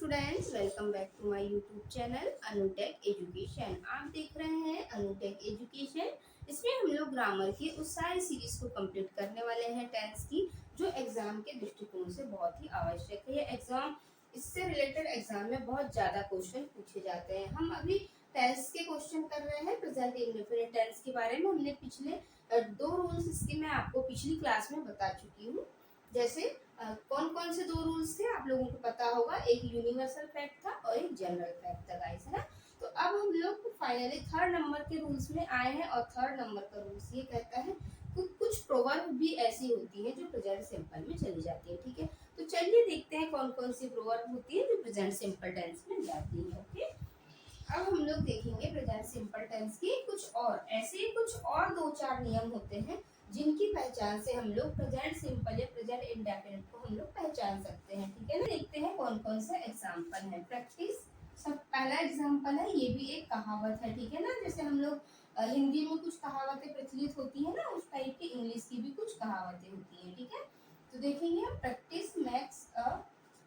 Students, welcome back to my YouTube channel Anutech education. आप देख रहे हैं अनुटेक एजुकेशन। इसमें हम लोग ग्रामर की उस सारी सीरीज को कंप्लीट करने वाले हैं टेंस की, जो एग्जाम के दृष्टिकोण से बहुत ही आवश्यक है। एग्जाम इससे रिलेटेड एग्जाम में बहुत ज़्यादा क्वेश्चन पूछे जाते हैं। हम अभी टेंस के क्वेश्चन कर रहे हैं, प्रेजेंट इंडेफिनिट टेंस के बारे में। हमने पिछले दो रूल्स इसके मैं आपको पिछली क्लास में बता चुकी हूँ। जैसे कौन कौन से दो रूल्स थे आप लोगों को पता होगा, एक यूनिवर्सल फैक्ट था और एक जनरल फैक्ट था गाइस, है ना। तो अब हम लोग फाइनली थर्ड नंबर के रूल्स में आए हैं और थर्ड नंबर का रूल्स ये कहता है कि कुछ प्रोवर्ब भी ऐसी होती है जो प्रेजेंट सिंपल में चली जाती है। ठीक है, तो चलिए देखते हैं कौन कौन सी प्रोवर्ब होती है जो प्रेजेंट सिंपल टेंस में जाती है। ओके, अब हम लोग देखेंगे प्रेजेंट सिंपल टेंस के कुछ और दो चार नियम होते हैं जिनकी पहचान से हम लोग प्रेजेंट सिंपल या प्रेजेंट इंडेफिनिट को हम लोग पहचान सकते हैं। ठीक है ना, देखते हैं कौन कौन से एग्जाम्पल है। प्रैक्टिस सब पहला एग्जाम्पल है, ये भी एक कहावत है। ठीक है ना, जैसे हम लोग हिंदी में कुछ कहावतें प्रचलित होती है ना, उस टाइप की इंग्लिश की भी कुछ कहावतें होती है। ठीक है, तो देखेंगे प्रैक्टिस मैक्स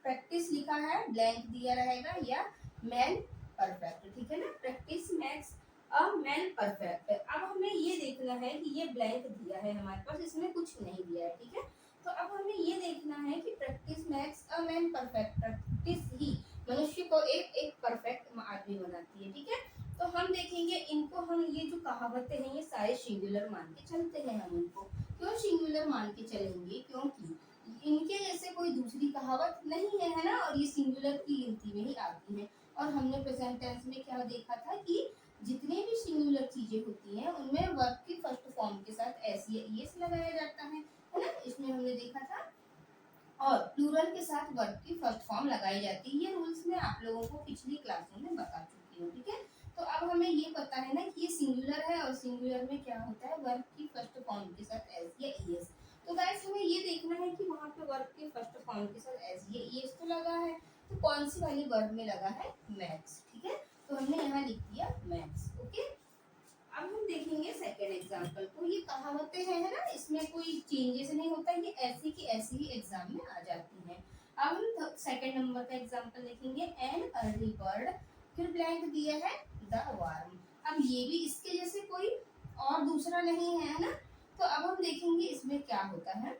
प्रैक्टिस लिखा है, ब्लैंक दिया रहेगा या मैन परफेक्ट। ठीक है ना, practice makes a man perfect. अब हमें ये देखना है कि ये ब्लैंक दिया है हमारे पास, इसमें कुछ नहीं दिया है। ठीक है, तो अब हमें ये देखना है कि practice makes a man perfect, practice ही मनुष्य को एक परफेक्ट आदमी बनाती है। ठीक है, तो हम देखेंगे इनको, हम ये जो कहावतें हैं ये सारे सिंगुलर मान के चलते हैं। हम उनको क्यों सिंगुलर मान के चलेंगे, क्योंकि इनके जैसे कोई दूसरी कहावत नहीं है, है ना, और ये सिंगुलर की गिनती में ही आती है। और हमने प्रेजेंट टेंस में क्या देखा था कि जितने भी सिंगुलर चीजें होती हैं उनमें वर्ब की फर्स्ट फॉर्म के साथ एस या ईएस लगाया जाता है ना, इसमें हमने देखा था। और प्लूरल के साथ वर्ब की फर्स्ट फॉर्म लगाई जाती है। ये रूल्स मैं आप लोगों को पिछली क्लासों में बता चुकी हूँ। ठीक है, तो अब हमें ये पता है ना कि ये सिंगुलर है और सिंगुलर में क्या होता है, वर्ब की फर्स्ट फॉर्म के साथ एस या ईएस। तो गाइस हमें ये देखना है कि वहाँ पे वर्ब के फर्स्ट फॉर्म के साथ एस या ईएस तो लगा है, तो कौन सी वाली वर्ब में लगा है, मैक्स। ठीक है, तो हमने यहाँ लिख दिया मैक्स। ओके, अब हम देखेंगे सेकेंड एग्जाम्पल को। ये कहावतें हैं, है ना, इसमें कोई चेंजेस नहीं होता, ये ऐसी की ऐसी ही एग्जाम में आ जाती हैं। अब हम सेकेंड नंबर का एग्जाम्पल देखेंगे, एन अर्ली बर्ड, फिर ब्लैंक दिया है द वार्म। अब ये भी इसके जैसे कोई और दूसरा नहीं है, है ना। तो अब हम देखेंगे इसमें क्या होता है।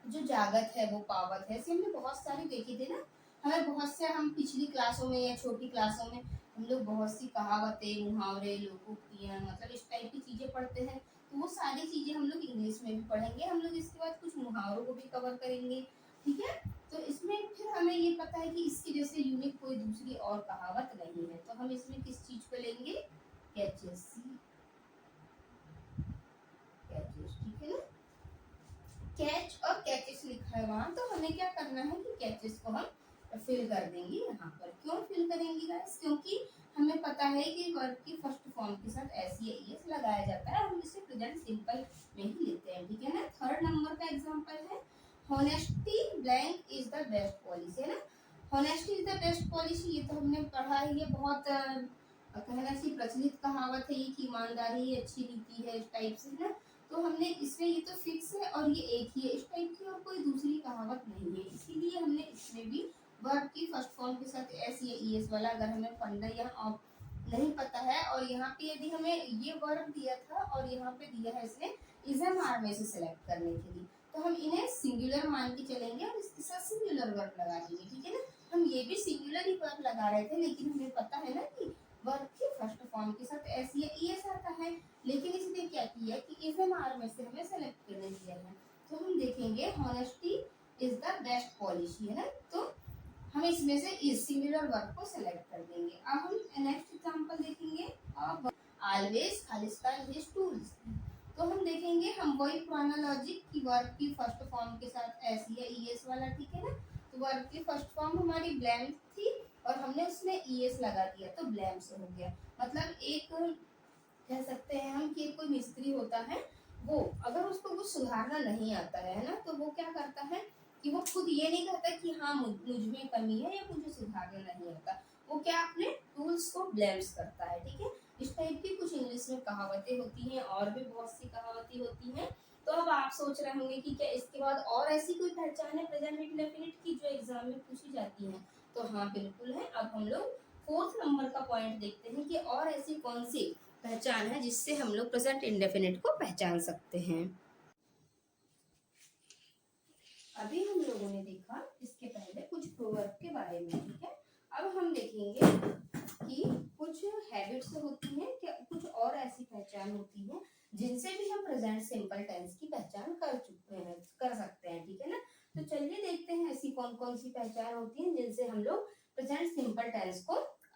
जो जागत है वो पावत है, ऐसे हमने बहुत सारी देखी थी ना। हमें बहुत से, हम पिछली क्लासों में या छोटी क्लासों में हम लोग बहुत सी कहावतें, मुहावरे, लोकोक्तियां, मतलब इस टाइप की चीजें पढ़ते हैं। तो वो सारी चीजें हम लोग इंग्लिश में भी पढ़ेंगे। हम लोग इसके बाद कुछ मुहावरों को भी कवर करेंगे। ठीक है, तो इसमें फिर हमें ये पता है कि इसके जैसे यूनिक कोई दूसरी और कहावत नहीं है। तो हम इसमें किस चीज को लेंगे, कैचेस। कैचेस, ठीक है ना, कैच और कैचेस लिखा है वहां, तो हमें क्या करना है कि कैचेस को हम फिल कर देंगे यहाँ पर। क्यों फिल करेंगे गाइस, क्योंकि हमें पता है कि वर्ब की फर्स्ट फॉर्म के साथ एस या ईएस लगाया जाता है, हम इसे प्रेजेंट सिंपल में ही लेते हैं। ठीक है ना, थर्ड नंबर का एग्जांपल है, honesty blank is the best policy, है ना। Honesty is the best policy, ये तो हमने पढ़ा है, ये बहुत कहना सी प्रचलित कहावत है ये कि ईमानदारी अच्छी नीति है, इस टाइप से, है ना। तो हमने इसमें ये तो फिक्स है और ये एक ही है, इस टाइप की और कोई दूसरी कहावत नहीं है, इसीलिए हमने इसमें भी वर्ब की फर्स्ट फॉर्म के साथ एस या ईएस वाला, अगर हमें फंडा यहाँ नहीं पता है और यहाँ पे यदि हमें ये वर्ब दिया था और यहाँ पे दिया है इसने इजम आर में से सेलेक्ट करने के लिए, तो हम इन्हें सिंगुलर मान के चलेंगे और इसके साथ सिंगुलर वर्ब लगा देंगे। ठीक है ना, हम ये भी सिंगुलर ही वर्ब लगा रहे थे, लेकिन हमें पता है ना कि वर्ब के फर्स्ट फॉर्म के साथ एस या ईएस आता है, लेकिन इसने क्या किया कि इफ एंड आर में से हमें सेलेक्ट करने दिया है। तो हम देखेंगे honesty is the best policy, है ना, तो हम इसमें से इस सिंगुलर वर्ब को सेलेक्ट कर देंगे। अब हम नेक्स्ट एग्जांपल देखेंगे, अब ऑलवेज खालिस्तान हिज टूल्स। तो हम देखेंगे, हम वही पुराना लॉजिक की वर्ब की फर्स्ट फॉर्म के साथ एस या ईएस वाला। ठीक है ना, तो वर्ब की फर्स्ट फॉर्म हमारी ब्लैंक थी और हमने उसमें ईएस लगा दिया तो ब्लैंक से हो गया। मतलब एक कह सकते हैं हम कि कोई मिस्त्री होता है, वो अगर उसको कुछ सुधारना नहीं आता है ना, तो वो क्या करता है कि वो खुद ये नहीं कहता कि हाँ मुझ में कमी है या मुझे सुधारना नहीं आता, वो क्या अपने टूल्स को ब्लेम्स करता है। ठीक है, इस टाइप की कुछ इंग्लिश में कहावतें होती हैं और भी बहुत सी कहावतें होती हैं। तो अब आप सोच रहे होंगे कि क्या इसके बाद और ऐसी कोई पहचान है प्रेजेंट इंडेफिनिट की जो एग्जाम में पूछी जाती है। तो हाँ बिल्कुल है। अब हम लोग फोर्थ नंबर का पॉइंट देखते हैं कि और ऐसी कौन सी पहचान है जिससे हम लोग प्रेजेंट इंडेफिनिट को पहचान सकते हैं। अभी हम लोगों ने देखा इसके पहले कुछ प्रोवर्ब के बारे में, ठीक है। अब हम देखेंगे कि कुछ हैबिट्स होती हैं, क्या कुछ और ऐसी पहचान होती है जिनसे भी हम प्रेजेंट सिंपल टेंस की पहचान कर सकते हैं, ठीक है ना। तो चलिए देखते हैं ऐसी कौन कौन सी पहचान होती है जिनसे हम लोग प्रेजेंट सिंपल टेंस को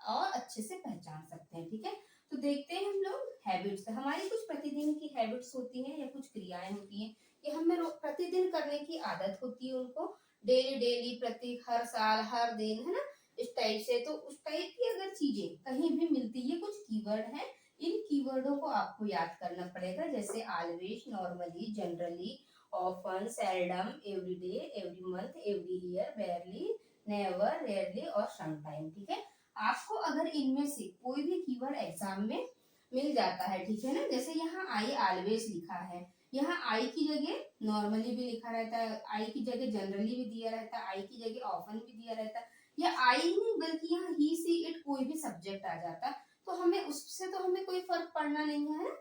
और अच्छे से पहचान सकते हैं, ठीक है। तो देखते हैं हम लोग हैबिट्स, हमारी कुछ प्रतिदिन की हैबिट्स होती हैं या कुछ क्रियाएं होती हैं कि हमें प्रतिदिन करने की आदत होती है, उनको डेली डेली प्रति हर साल हर दिन, है ना, इस टाइप से। तो उस टाइप की अगर चीजें कहीं भी मिलती है, कुछ कीवर्ड है, इन कीवर्डों को आपको याद करना पड़ेगा, जैसे always, normally, generally, often, seldom, everyday, every month, every year, बेयरली, never, rarely और समटाइम, ठीक है। आपको अगर इनमें से कोई भी कीवर्ड एग्जाम में मिल जाता है, ठीक है ना, जैसे यहाँ आई ऑलवेज लिखा है, यहाँ आई की जगह नॉर्मली भी लिखा रहता है, आई की जगह जनरली भी दिया रहता है, आई की जगह ऑफन भी दिया रहता है, या आई नहीं बल्कि यहाँ ही सी इट कोई भी सब्जेक्ट आ जाता, तो हमें उससे तो हमें कोई फर्क पड़ना नहीं है।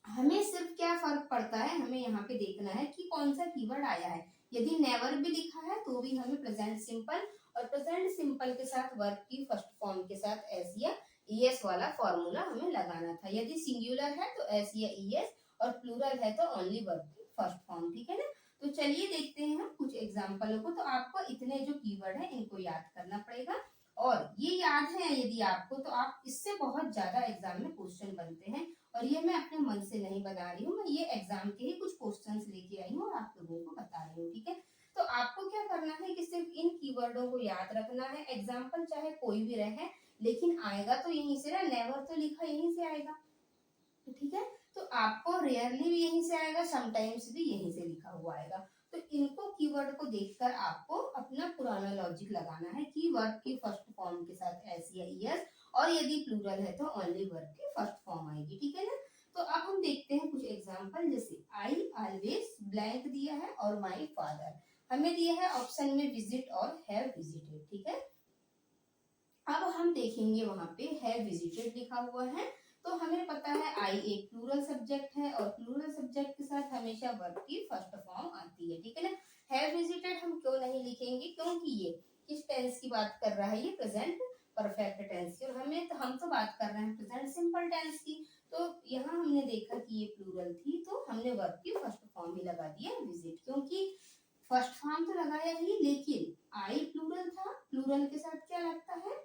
हमें सिर्फ क्या फर्क पड़ता है, हमें यहाँ पे देखना है कि कौन सा कीवर्ड आया है। यदि नेवर भी लिखा है तो भी हमें प्रेजेंट सिंपल, और प्रेजेंट सिंपल के साथ वर्ब की फर्स्ट फॉर्म के साथ एस या ईएस वाला फॉर्मूला हमें लगाना था। यदि सिंगुलर है तो एस या ईएस, और प्लूरल है तो ओनली वर्ब की फर्स्ट फॉर्म, ठीक है ना। तो चलिए देखते हैं हम कुछ एग्जाम्पलों को। तो आपको इतने जो कीवर्ड है इनको याद करना पड़ेगा, और ये याद है यदि आपको, तो आप इससे बहुत ज्यादा एग्जाम में क्वेश्चन बनते हैं, और ये मैं अपने मन से नहीं बता रही हूँ, मैं ये एग्जाम के ही कुछ क्वेश्चंस लेके आई हूँ और आप लोगों को बता रही हूँ, ठीक है। तो आपको क्या करना है कि सिर्फ इन कीवर्डों को याद रखना है। एग्जाम्पल चाहे कोई भी रहे, लेकिन आएगा तो यहीं से ना, नेवर तो लिखा यहीं से आएगा, ठीक है। तो आपको रेयरली भी यहीं से आएगा, समटाइम्स भी यहीं से लिखा हुआ आएगा। तो इनको कीवर्ड को देखकर आपको अपना पुराना लॉजिक लगाना है कि वर्ब की फर्स्ट फॉर्म के साथ एस या ईएस, और यदि प्लूरल है तो ओनली वर्ब की फर्स्ट फॉर्म आएगी, ठीक है ना। तो अब हम देखते हैं कुछ एग्जांपल, जैसे आई ऑलवेज ब्लैंक दिया है और माय फादर हमें दिया है ऑप्शन में विजिट और हैव विजिटेड, ठीक है। अब हम देखेंगे वहां पे हैव विजिटेड लिखा हुआ है, तो हमें पता है आई एक प्लूरल सब्जेक्ट है, और प्लूरल सब्जेक्ट के साथ हमेशा वर्ब की फर्स्ट फॉर्म आती है, ठीक है ना। हैव विजिटेड हम क्यों नहीं लिखेंगे, क्योंकि ये किस टेंस की बात कर रहा है, ये प्रेजेंट परफेक्ट टेंस की, और हम तो बात कर रहे हैं प्रेजेंट सिंपल टेंस की। तो यहाँ हमने देखा कि ये प्लूरल थी, तो हमने वर्ब की फर्स्ट फॉर्म ही लगा दिया विजिट, क्योंकि फर्स्ट फॉर्म तो लगाया ही, लेकिन आई प्लूरल था, प्लूरल के साथ क्या लगता है,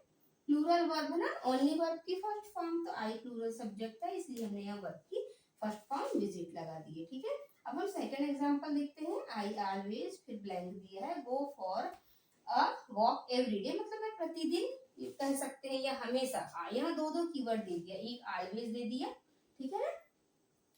प्लूरल वर्ब ना, ओनली वर्ब की फर्स्ट फॉर्म, तो आई प्लूरल सब्जेक्ट था, इसलिए हमने यहाँ वर्ब की फर्स्ट फॉर्म विजिट लगा दी है, ठीक है। अब हम सेकंड एग्जांपल देखते हैं। आई ऑलवेज, फिर ब्लैंक दिया है, go for a walk everyday, मतलब मैं प्रतिदिन कह सकते हैं, या हमेशा। यहाँ दो दो कीवर्ड दे दिया, एक ऑलवेज दे दिया, ठीक है ना,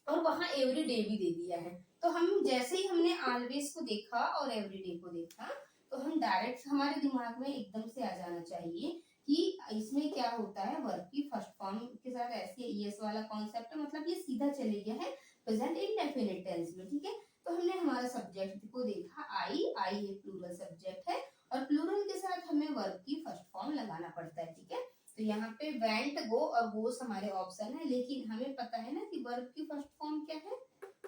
और वहां एवरीडे भी दे दिया है। तो हम जैसे ही हमने ऑलवेज को देखा और एवरीडे को देखा, तो हम डायरेक्ट हमारे दिमाग में एकदम से आ जाना चाहिए कि इसमें क्या होता है, वर्ब की फर्स्ट फॉर्म के साथ ऐसे ईएस वाला कॉन्सेप्ट है, मतलब ये सीधा चले गया है प्रेजेंट इंडेफिनिट टेंस में, ठीक है। तो हमने हमारा सब्जेक्ट को देखा, आई एक प्लूरल सब्जेक्ट है, और प्लूरल के साथ हमें वर्ब की फर्स्ट फॉर्म लगाना पड़ता है, ठीक है। तो यहाँ पे वेंट, गो और गोस हमारे ऑप्शन है, लेकिन हमें पता है ना कि वर्ब की फर्स्ट फॉर्म क्या है,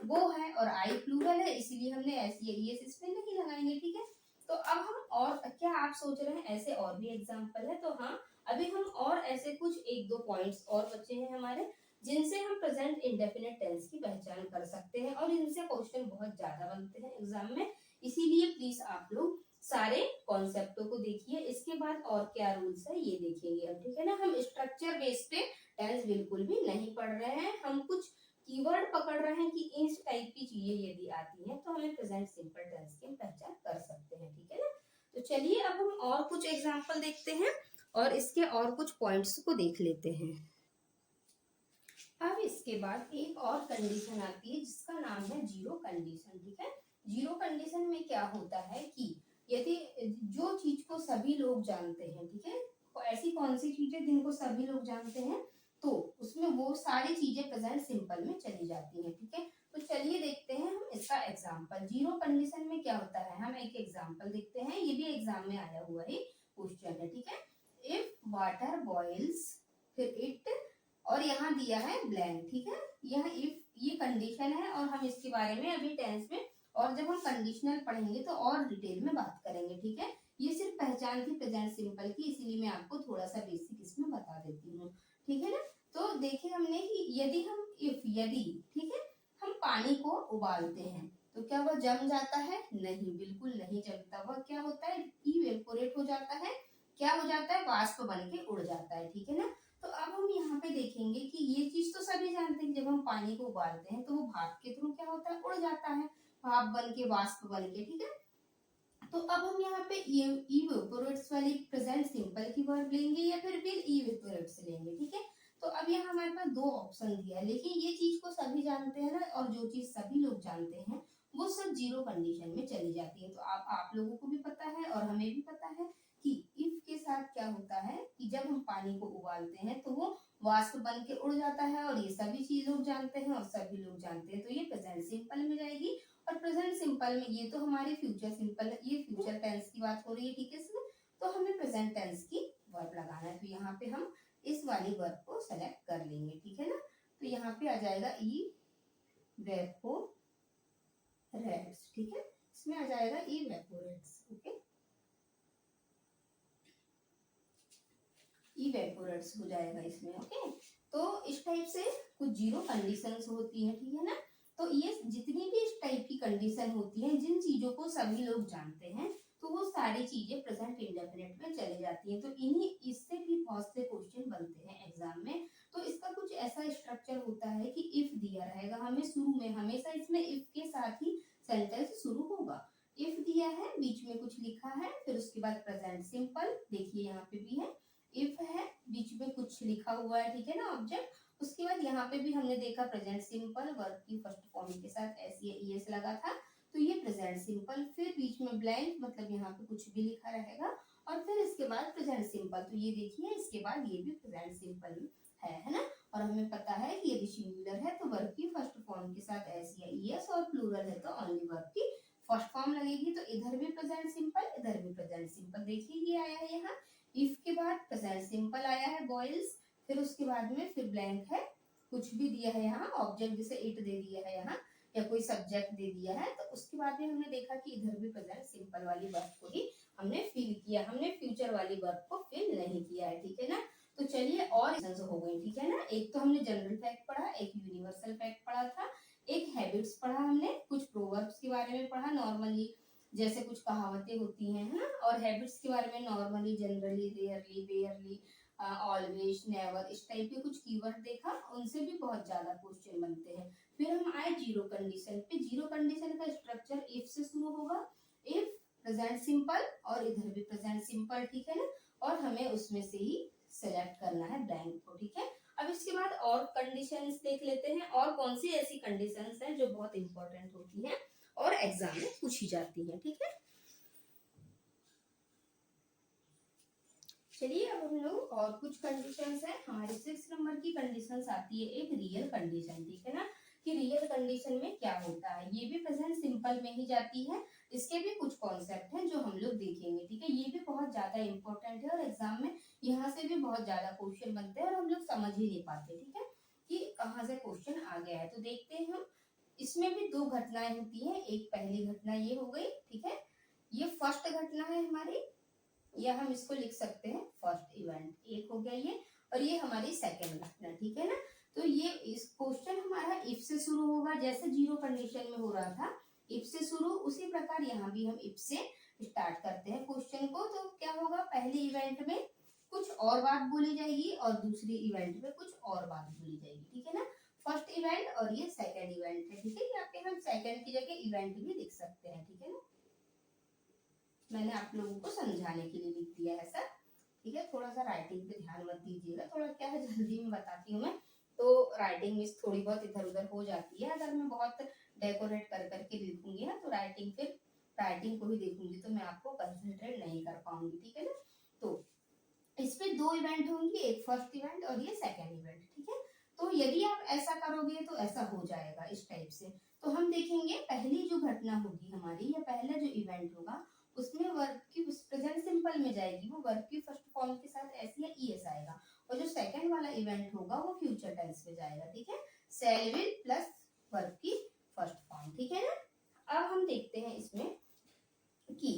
गो है, और आई प्लूरल है, इसलिए हमने ऐसी एस इसमें नहीं लगाएंगे, ठीक है। तो अब हम, और क्या आप सोच रहे हैं ऐसे और भी एग्जाम्पल है, तो हाँ, अभी हम और ऐसे कुछ एक दो पॉइंट्स और बचे हैं हमारे, जिनसे हम प्रेजेंट इंडेफिनिट टेंस की पहचान कर सकते हैं, और इनसे क्वेश्चन बहुत ज्यादा बनते हैं एग्जाम में। इसीलिए प्लीज आप लोग सारे कॉन्सेप्टों को देखिए, इसके बाद और क्या रूल्स है ये देखेंगे अब, ठीक है ना। हम स्ट्रक्चर बेस पे टेंस बिल्कुल भी नहीं पढ़ रहे हैं, हम कुछ कीवर्ड पकड़ रहे हैं कि इस टाइप की चीजें यदि आती हैं तो हमें प्रेजेंट सिंपल टेंस की पहचान कर सकते हैं, ठीक है ना। तो चलिए अब हम और कुछ एग्जांपल देखते हैं, और इसके और कुछ पॉइंट्स को देख लेते हैं। अब इसके बाद एक और कंडीशन आती है जिसका नाम है जीरो कंडीशन, ठीक है। जीरो कंडीशन में क्या होता है कि यदि जो चीज को सभी लोग जानते हैं, ठीक है, तो ऐसी कौन सी चीजें जिनको सभी लोग जानते हैं, तो उसमें वो सारी चीजें प्रेजेंट सिंपल में चली जाती हैं, ठीक है। तो चलिए देखते हैं हम इसका एग्जाम्पल। जीरो कंडीशन में क्या होता है, हम एक एग्जाम्पल देखते हैं, ये भी एग्जाम में आया हुआ है, क्वेश्चन है, ठीक है। इफ वाटर बॉइल्स, फिर इट, और यहाँ दिया है ब्लैंक, ठीक है। यह इफ ये कंडीशन है और हम इसके बारे में अभी टेंस में और जब हम कंडीशनल पढ़ेंगे तो और डिटेल में बात करेंगे, ठीक है। ये सिर्फ पहचान थी प्रेजेंट सिंपल की, इसीलिए मैं आपको थोड़ा सा बेसिक इसमें बता देती हूँ, ठीक है ना। तो देखिए हमने कि यदि हम यदि, ठीक है, हम पानी को उबालते हैं तो क्या वह जम जाता है? नहीं, बिल्कुल नहीं जमता। वह क्या होता है? इवेपोरेट हो जाता है। क्या हो जाता है? वाष्प बन के उड़ जाता है, ठीक है ना। तो अब हम यहाँ पे देखेंगे कि ये चीज तो सभी जानते हैं, जब हम पानी को उबालते हैं तो वो भाप के थ्रू क्या होता है? उड़ जाता है, भाप बन के, वाष्प बन के, ठीक है। तो अब हम यहाँ पे इवेपोरेट्स वाली प्रेजेंट सिंपल की वर्ब लेंगे या फिर विल इवेपोरेट्स लेंगे, ठीक है। तो अब यहाँ हमारे पास दो ऑप्शन दिया है, लेकिन ये चीज को सभी जानते हैं ना, और जो चीज सभी लोग जानते हैं वो सब जीरो कंडीशन में चली जाती है। तो आप लोगों को भी पता है और हमें भी पता है कि इफ के साथ क्या होता है कि जब हम पानी को उबालते हैं तो वो वाष्प बन के उड़ जाता है, और ये सभी चीज लोग जानते हैं और सभी लोग जानते हैं, तो ये प्रेजेंट सिंपल में जाएगी। और प्रेजेंट सिंपल में ये तो हमारी फ्यूचर सिंपल है, ये फ्यूचर टेंस की बात हो रही है, ठीक है इसमें। तो हमें प्रेजेंट टेंस की वर्ब लगाना है, तो यहाँ पे हम इस वाली वर्ब को सेलेक्ट कर लेंगे, ठीक है ना। तो यहाँ पे आ जाएगा इवेपोरेट्स, ठीक है, इसमें आ जाएगा इवेपोरेट्स, ओके, इवेपोरेट्स हो जाएगा इसमें, ओके। तो इस टाइप से कुछ जीरो कंडीशंस होती है, ठीक है ना। तो ये जितनी भी इस टाइप की कंडीशन होती है, जिन चीजों को सभी लोग जानते हैं, तो वो सारी चीजें प्रेजेंट इंडेफिनिट में चली जाती हैं। तो इन्हीं इससे भी बहुत से क्वेश्चन बनते हैं एग्जाम में। तो इसका कुछ ऐसा स्ट्रक्चर होता है कि इफ दिया रहेगा, हमें शुरू में हमेशा इसमें इफ के साथ ही सेंटेंस शुरू होगा। इफ दिया है, बीच में कुछ लिखा है, फिर उसके बाद प्रेजेंट सिंपल, देखिए यहाँ पे भी है, इफ है, बीच में कुछ लिखा हुआ है, ठीक है ना, ऑब्जेक्ट। उसके बाद यहाँ पे भी हमने देखा प्रेजेंट सिंपल, वर्ब की फर्स्ट फॉर्म के साथ एस या ईएस लगा था, तो ये प्रेजेंट सिंपल। फिर बीच में ब्लैंक, मतलब यहाँ पे कुछ भी लिखा रहेगा, और फिर इसके बाद प्रेजेंट सिंपल। तो ये देखिए इसके बाद ये भी प्रेजेंट सिंपल है ना। और हमें पता है कि यदि सिंगुलर है तो वर्ब की फर्स्ट फॉर्म के साथ एस या ईएस, और प्लूरल है तो ओनली वर्ब की फर्स्ट फॉर्म लगेगी। तो इधर भी प्रेजेंट सिंपल, इधर भी प्रेजेंट सिंपल। देखिए ये आया है यहाँ, इफ के बाद प्रेजेंट सिंपल आया है, बॉयल्स, फिर उसके बाद में फिर ब्लैंक है, कुछ भी दिया है यहाँ, ऑब्जेक्ट जैसे इट दे दिया है यहाँ, या कोई सब्जेक्ट दे दिया है। तो उसके बाद में हमने देखा कि इधर भी प्रेजेंट सिंपल वाली वर्ब को ही हमने फिल किया, हमने फ्यूचर वाली वर्ब को फिल नहीं किया है, ठीक है ना। तो चलिए और हो गई, ठीक है ना। एक तो हमने जनरल फैक्ट पढ़ा, एक यूनिवर्सल फैक्ट पढ़ा था, एक हैबिट्स पढ़ा हमने, कुछ प्रोवर्ब्स के बारे में पढ़ा नॉर्मली, जैसे कुछ कहावतें होती हैं, है ना। और हैबिट्स के बारे में normally, generally, rarely, बेयरली, always, never, इस टाइप के कुछ कीवर्ड देखा, उनसे भी बहुत ज्यादा क्वेश्चन बनते हैं। फिर हम आए जीरो कंडीशन पे। जीरो कंडीशन का स्ट्रक्चर इफ से शुरू होगा, इफ प्रेजेंट सिंपल, और इधर भी प्रेजेंट सिंपल, ठीक है ना। और हमें उसमें से ही सेलेक्ट करना है ब्लैंक को, ठीक है। अब इसके बाद और कंडीशंस देख लेते हैं, और कौन सी ऐसी कंडीशंस हैं जो बहुत इंपॉर्टेंट होती हैं और एग्जाम में पूछी जाती है, ठीक है। चलिए अब हम लोग और कुछ कंडीशंस है, हमारी 6 नंबर की कंडीशंस आती है एक रियल कंडीशन, ठीक है ना, कि रियल कंडीशन में क्या होता है। ये भी प्रेजेंट सिंपल में ही जाती है। इसके भी कुछ कॉन्सेप्ट हैं जो हम लोग देखेंगे, ठीक है। ये भी बहुत ज्यादा इंपॉर्टेंट है और एग्जाम में यहाँ से भी बहुत ज्यादा क्वेश्चन बनते हैं और हम लोग समझ ही नहीं पाते, ठीक है, कि कहाँ से क्वेश्चन आ गया है। तो देखते हैं हम, इसमें भी दो घटनाएं होती है। एक पहली घटना ये हो गई, ठीक है, ये फर्स्ट घटना है हमारी, या हम इसको लिख सकते हैं फर्स्ट इवेंट, एक हो गया ये, और ये हमारी सेकंड घटना, ठीक है ना। तो ये इस क्वेश्चन हमारा इफ से शुरू होगा, जैसे जीरो कंडीशन में हो रहा था इफ से शुरू, उसी प्रकार यहाँ भी हम इफ से स्टार्ट करते हैं क्वेश्चन को। तो क्या होगा, पहले इवेंट में कुछ और बात बोली जाएगी और दूसरी इवेंट में कुछ और बात बोली जाएगी, ठीक है ना। फर्स्ट इवेंट और ये सेकंड इवेंट है, ठीक है। यहाँ पे हम सेकंड की जगह इवेंट भी लिख सकते हैं, ठीक है ना। मैंने आप लोगों को समझाने के लिए लिख दिया है सर, ठीक है। थोड़ा सा राइटिंग पे ध्यान मत दीजिएगा, थोड़ा क्या है जल्दी में बताती हूँ मैं, तो राइटिंग मिस थोड़ी बहुत इधर उधर हो जाती है। अगर मैं बहुत डेकोरेट कर करके लिखूंगी ना, तो राइटिंग फिर राइटिंग को ही देखूंगी तो मैं आपको कंसंट्रेट नहीं कर पाऊंगी, ठीक है ना। तो इस पे दो इवेंट होंगे, एक फर्स्ट इवेंट और ये सेकेंड इवेंट, ठीक है। तो यदि आप ऐसा करोगे तो ऐसा हो जाएगा इस टाइप से। तो हम देखेंगे पहली जो घटना होगी हमारी, या पहला जो इवेंट होगा, उसमें वर्ब की प्रेजेंट सिंपल में जाएगी, वो वर्ब की फर्स्ट फॉर्म के साथ एस या ईएस आएगा, और जो सेकंड वाला इवेंट होगा वो फ्यूचर टेंस में जाएगा। ठीक है, शैल विल प्लस वर्ब की फर्स्ट फॉर्म। ठीक है ना। अब हम देखते हैं इसमें कि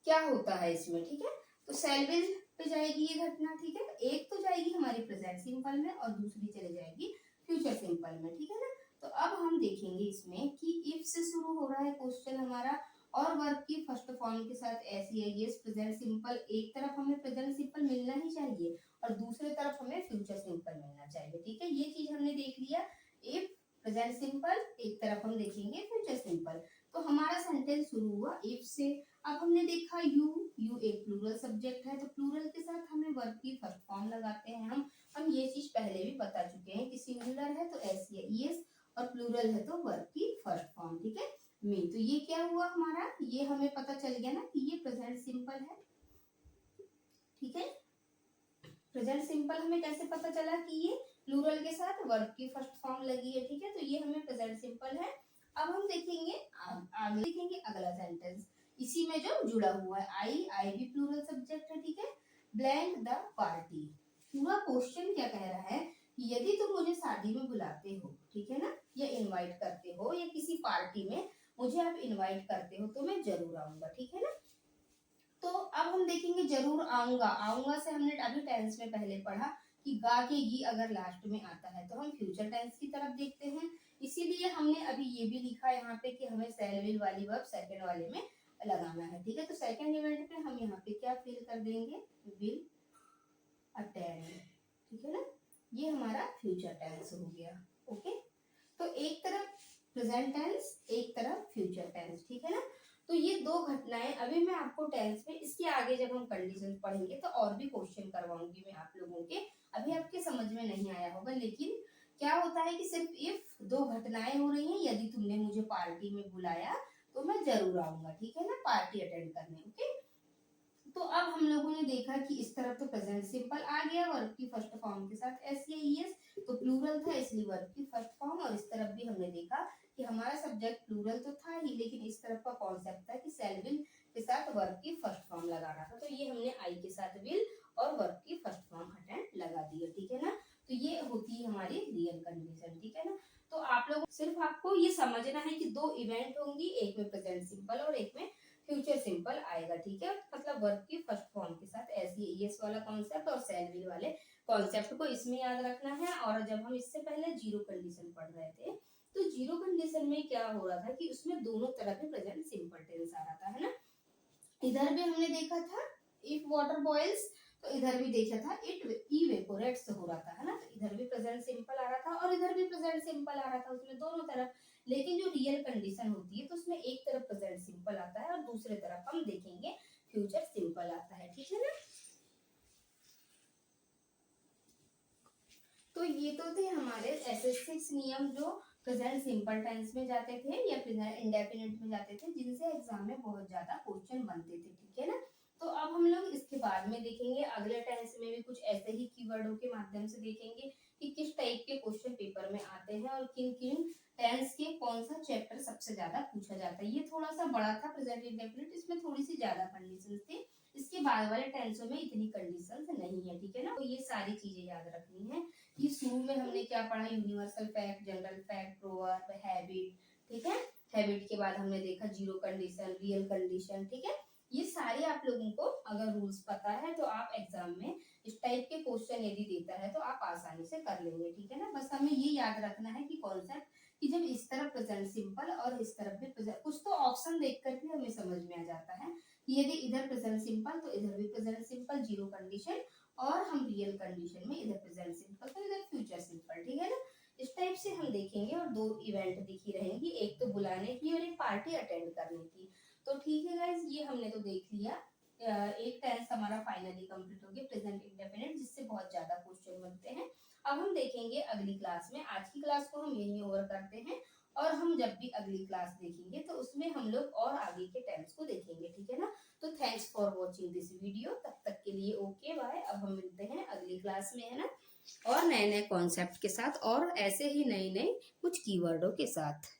क्या होता है इसमें। ठीक है, तो शैल विल पे जाएगी ये घटना। ठीक है, एक तो जाएगी हमारी प्रेजेंट सिंपल में और दूसरी चली जाएगी फ्यूचर सिंपल में। ठीक है ना। तो अब हम देखेंगे इसमें कि इफ से शुरू हो रहा है क्वेश्चन हमारा, और वर्ब की फर्स्ट फॉर्म के साथ ऐसी है, ये प्रेजेंट सिंपल, एक तरफ हमें प्रेजेंट सिंपल मिलना ही चाहिए और दूसरी तरफ हमें फ्यूचर सिंपल मिलना चाहिए। ठीक है, ये चीज हमने देख लिया। इफ प्रेजेंट सिंपल, एक तरफ हम देखेंगे फ्यूचर सिंपल। तो हमारा सेंटेंस शुरू हुआ इफ से। अब हमने देखा यू एक प्लूरल सब्जेक्ट है, तो प्लूरल के साथ हमें वर्ब की फर्स्ट फॉर्म लगाते हैं। हम ये चीज पहले भी बता चुके हैं कि सिंगुलर है तो एस या ईएस, और प्लूरल है तो वर्ब की फर्स्ट फॉर्म। ठीक है, मी। तो ये क्या हुआ हमारा, ये हमें पता चल गया ना कि ये प्रेजेंट सिंपल है। ठीक है, प्रेजेंट सिंपल हमें कैसे पता चला कि ये प्लूरल के साथ वर्ब की फर्स्ट फॉर्म लगी है। ठीक है, तो ये हमें प्रेजेंट सिंपल है। अब हम देखेंगे आगे देखेंगे अगला सेंटेंस इसी में जो जुड़ा हुआ है। आई भी प्लूरल सब्जेक्ट है। ठीक है, ब्लैंक द पार्टी। पूरा क्वेश्चन क्या कह रहा है कि यदि तुम मुझे शादी में बुलाते हो, ठीक है ना, या इनवाइट करते हो, या किसी पार्टी में मुझे आप इनवाइट करते हो तो मैं जरूर आऊंगा। ठीक है ना। तो अब हम देखेंगे जरूर आऊंगा। आऊंगा से हमने अभी टेंस में पहले पढ़ा कि गा के गी अगर लास्ट में आता है तो हम फ्यूचर टेंस की तरफ देखते हैं। इसीलिए हमने अभी ये भी लिखा यहाँ पे कि हमें शैल विल वाली वर्ब सेकंड वाले में लगाना है। ठीक है, तो सेकंड इवेंट पे हम यहाँ पे क्या फिल कर देंगे, विल अटेंड। ठीक है ना, ये हमारा फ्यूचर टेंस हो गया। ओके, तो एक तरफ प्रेजेंट टेंस, एक तरफ फ्यूचर टेंस। ठीक है ना। तो ये दो घटनाएं अभी मैं आपको टेंस में, इसके आगे जब हम कंडीशन पढ़ेंगे तो और भी क्वेश्चन करवाऊंगी मैं आप लोगों के। अभी आपके समझ में नहीं आया होगा, लेकिन क्या होता है कि सिर्फ इफ दो घटनाएं हो रही हैं, यदि तुमने मुझे पार्टी में बुलाया तो मैं जरूर आऊंगा। ठीक है ना, पार्टी अटेंड करने। ओके, तो अब हम लोगों ने देखा कि इस तरफ तो प्रेजेंट सिंपल आ गया वर्ब की फर्स्ट फॉर्म के साथ एस या ईएस, तो प्लूरल था इसलिए वर्ब की फर्स्ट फॉर्म। और इस तरफ भी हमने देखा कि हमारा सब्जेक्ट प्लूरल तो था ही, लेकिन इस तरफ का कॉन्सेप्ट था कि शैल विल के साथ वर्ब की फर्स्ट फॉर्म लगाना था। तो ये हमने आई के साथ विल और वर्ब की फर्स्ट फॉर्म अटेंड लगा दिया। ठीक है ना, तो ये होती है हमारी रियल कंडीशन। ठीक है ना, तो आप लोग सिर्फ आपको ये समझना है कि दो इवेंट होंगी, एक में प्रेजेंट सिंपल और एक में फ्यूचर सिंपल आएगा। ठीक है, मतलब वर्ब की फर्स्ट फॉर्म के साथ एस ईएस वाला कॉन्सेप्ट और शैल विल वाले कॉन्सेप्ट को इसमें याद रखना है। और जब हम इससे पहले जीरो कंडीशन पढ़ रहे थे, तो जीरो कंडीशन में क्या हो रहा था कि उसमें दोनों तरफ ही प्रेजेंट सिंपल टेंस आ रहा था, है ना। इधर भी हमने देखा था इफ वाटर बॉइल्स, तो इधर भी देखा था इट इवेपोरेट्स हो रहा था, है ना। तो इधर भी प्रेजेंट सिंपल आ रहा था और इधर भी प्रेजेंट सिंपल आ रहा था, उसमें दोनों तरफ। लेकिन जो रियल कंडीशन होती है तो उसमें एक तरफ प्रेजेंट सिंपल आता है और दूसरे तरफ हम देखेंगे फ्यूचर सिंपल आता है। ठीक है ना। तो ये तो थे हमारे ऐसे 6 नियम जो प्रेजेंट सिंपल टेंस में जाते थे या प्रेजेंट इंडेफिनिट में जाते थे, जिनसे एग्जाम में बहुत ज्यादा क्वेश्चन बनते थे। ठीक है ना। तो अब हम लोग इसके बाद में देखेंगे अगले टेंस में भी कुछ ऐसे ही कीवर्डों के माध्यम से देखेंगे कि किस टाइप के क्वेश्चन पेपर में आते हैं और किन किन टेंस के कौन सा चैप्टर सबसे ज्यादा पूछा जाता है। ये थोड़ा सा बड़ा था प्रेजेंट इंडेफिनिट, इसमें थोड़ी सी ज्यादा कंडीशन थी। इसके बाद वाले टेंसों में इतनी कंडीशन नहीं है। ठीक है ना, तो ये सारी चीजें याद रखनी है। ये शुरू में हमने क्या पढ़ा, universal fact, general fact, proverb, habit. ठीक है, हैबिट के बाद हमने देखा जीरो कंडीशन, रियल कंडीशन। ठीक है, ये सारे आप लोगों को अगर रूल्स पता है तो आप एग्जाम में इस टाइप के क्वेश्चन यदि देता है तो आप आसानी से कर लेंगे। ठीक है ना, बस हमें ये याद रखना है कि कॉन्सेप्ट कि जब इस तरफ प्रेजेंट सिंपल और इस तरफ भी प्रेजेंट, कुछ तो ऑप्शन देख करके हमें समझ में आ जाता है कि यदि इधर प्रेजेंट सिंपल तो इधर भी प्रेजेंट सिंपल, जीरो कंडीशन, और हम रियल कंडीशन में इधर प्रेजेंट सिंपल तो इधर फ्यूचर सिंपल। ठीक है ना, इस टाइप से हम देखेंगे। और दो इवेंट दिखी रहेंगी, एक तो बुलाने की और एक पार्टी अटेंड करने की। तो ठीक है गाइज, ये हमने तो देख लिया। एक टेंस हमारा फाइनली कंप्लीट हो गया प्रेजेंट इंडेफिनिट, जिससे बहुत ज्यादा क्वेश्चन बनते हैं। अब हम देखेंगे अगली क्लास में, आज की क्लास को हम यही ओवर करते हैं और हम जब भी अगली क्लास देखेंगे तो उसमें हम लोग और आगे के टेंस को देखेंगे। ठीक है ना, तो thanks for watching this video, तब तक के लिए ओके बाय। अब हम मिलते हैं अगली क्लास में, है ना, और नए नए कॉन्सेप्ट के साथ और ऐसे ही नए नए कुछ कीवर्डों के साथ।